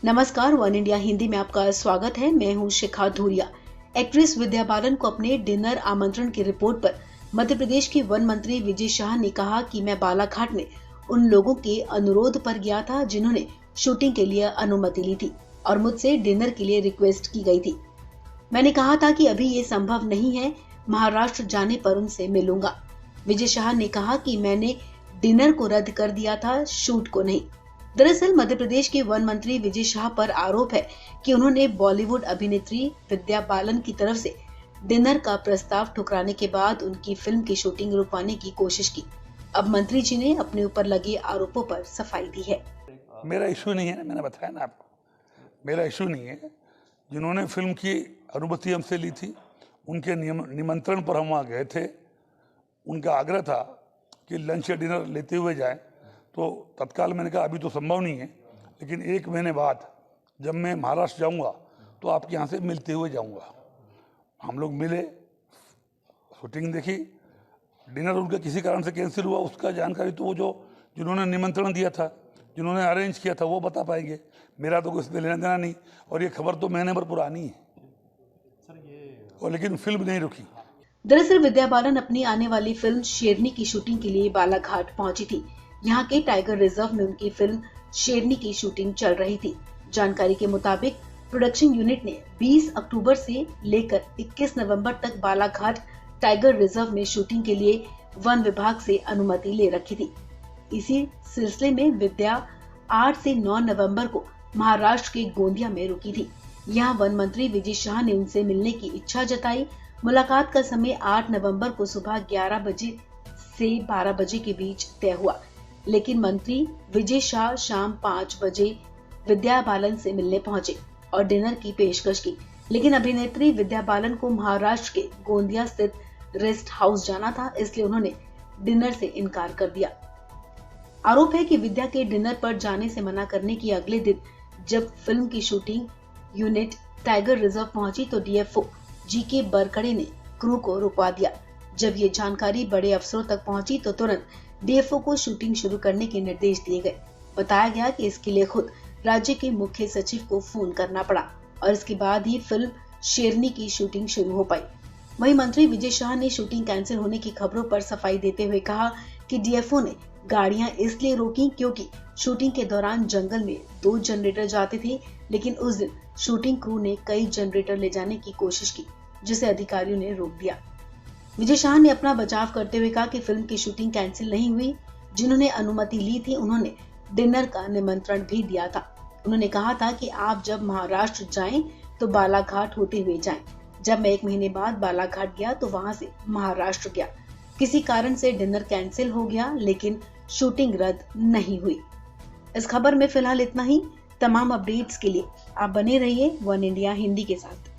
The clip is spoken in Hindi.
नमस्कार, वन इंडिया हिंदी में आपका स्वागत है। मैं हूं शिखा धूरिया। एक्ट्रेस विद्या बालन को अपने डिनर आमंत्रण की रिपोर्ट पर मध्य प्रदेश के वन मंत्री विजय शाह ने कहा कि मैं बालाघाट में उन लोगों के अनुरोध पर गया था जिन्होंने शूटिंग के लिए अनुमति ली थी और मुझसे डिनर के लिए रिक्वेस्ट की गई थी। मैंने कहा था कि अभी ये संभव नहीं है, महाराष्ट्र जाने पर उनसे मिलूंगा। विजय शाह ने कहा कि मैंने डिनर को रद्द कर दिया था, शूट को नहीं। दरअसल मध्य प्रदेश के वन मंत्री विजय शाह पर आरोप है कि उन्होंने बॉलीवुड अभिनेत्री विद्या बालन की तरफ से डिनर का प्रस्ताव ठुकराने के बाद उनकी फिल्म की शूटिंग रुकवाने की कोशिश की। अब मंत्री जी ने अपने ऊपर लगे आरोपों पर सफाई दी है। मेरा इशू नहीं है, मैंने बताया ना आपको, मेरा इशू नहीं है। जिन्होंने फिल्म की अनुमति हमसे ली थी, उनके निमंत्रण पर हम वहाँ गए थे। उनका आग्रह था कि लंच या डिनर लेते हुए जाएं, तो तत्काल मैंने कहा अभी तो संभव नहीं है, लेकिन 1 महीने बाद जब मैं महाराष्ट्र जाऊंगा तो आपके यहाँ से मिलते हुए जाऊंगा। हम लोग मिले, शूटिंग देखी। डिनर उनका किसी कारण से कैंसिल हुआ, उसका जानकारी तो वो जिन्होंने निमंत्रण दिया था, जिन्होंने अरेंज किया था, वो बता पाएंगे। मेरा तो कुछ लेना देना नहीं, और ये खबर तो महीने भर पुरानी है और लेकिन फिल्म नहीं रुकी। दरअसल विद्या बालन अपनी आने वाली फिल्म शेरनी की शूटिंग के लिए बालाघाट पहुंची थी। यहाँ के टाइगर रिजर्व में उनकी फिल्म शेरनी की शूटिंग चल रही थी। जानकारी के मुताबिक प्रोडक्शन यूनिट ने 20 अक्टूबर से लेकर 21 नवंबर तक बालाघाट टाइगर रिजर्व में शूटिंग के लिए वन विभाग से अनुमति ले रखी थी। इसी सिलसिले में विद्या 8 से 9 नवंबर को महाराष्ट्र के गोंदिया में रुकी थी। यहाँ वन मंत्री विजय शाह ने उनसे मिलने की इच्छा जताई। मुलाकात का समय 8 नवंबर को सुबह 11 बजे से 12 बजे के बीच तय हुआ, लेकिन मंत्री विजय शाह शाम 5 बजे विद्या बालन से मिलने पहुंचे और डिनर की पेशकश की। लेकिन अभिनेत्री विद्या बालन को महाराष्ट्र के गोंदिया स्थित रेस्ट हाउस जाना था, इसलिए उन्होंने डिनर से इनकार कर दिया। आरोप है कि विद्या के डिनर पर जाने से मना करने की अगले दिन जब फिल्म की शूटिंग यूनिट टाइगर रिजर्व पहुंची तो डीएफओ जीके बरकड़े ने क्रू को रुकवा दिया। जब ये जानकारी बड़े अफसरों तक पहुंची तो तुरंत डीएफओ को शूटिंग शुरू करने के निर्देश दिए गए। बताया गया कि इसके लिए खुद राज्य के मुख्य सचिव को फोन करना पड़ा और इसके बाद ही फिल्म शेरनी की शूटिंग शुरू हो पाई। वहीं मंत्री विजय शाह ने शूटिंग कैंसिल होने की खबरों पर सफाई देते हुए कहा कि डीएफओ ने गाड़ियां इसलिए रोकी क्योंकि शूटिंग के दौरान जंगल में 2 जनरेटर जाते थे, लेकिन उस दिन शूटिंग क्रू ने कई जनरेटर ले जाने की कोशिश की, जिसे अधिकारियों ने रोक दिया। विजय शाह ने अपना बचाव करते हुए कहा कि फिल्म की शूटिंग कैंसिल नहीं हुई। जिन्होंने अनुमति ली थी उन्होंने डिनर का निमंत्रण भी दिया था। उन्होंने कहा था कि आप जब महाराष्ट्र जाएं तो बालाघाट होते हुए जाएं। जब मैं 1 महीने बाद बालाघाट गया तो वहां से महाराष्ट्र गया। किसी कारण से डिनर कैंसिल हो गया, लेकिन शूटिंग रद्द नहीं हुई। इस खबर में फिलहाल इतना ही। तमाम अपडेट्स के लिए आप बने रहिए वन इंडिया हिंदी के साथ।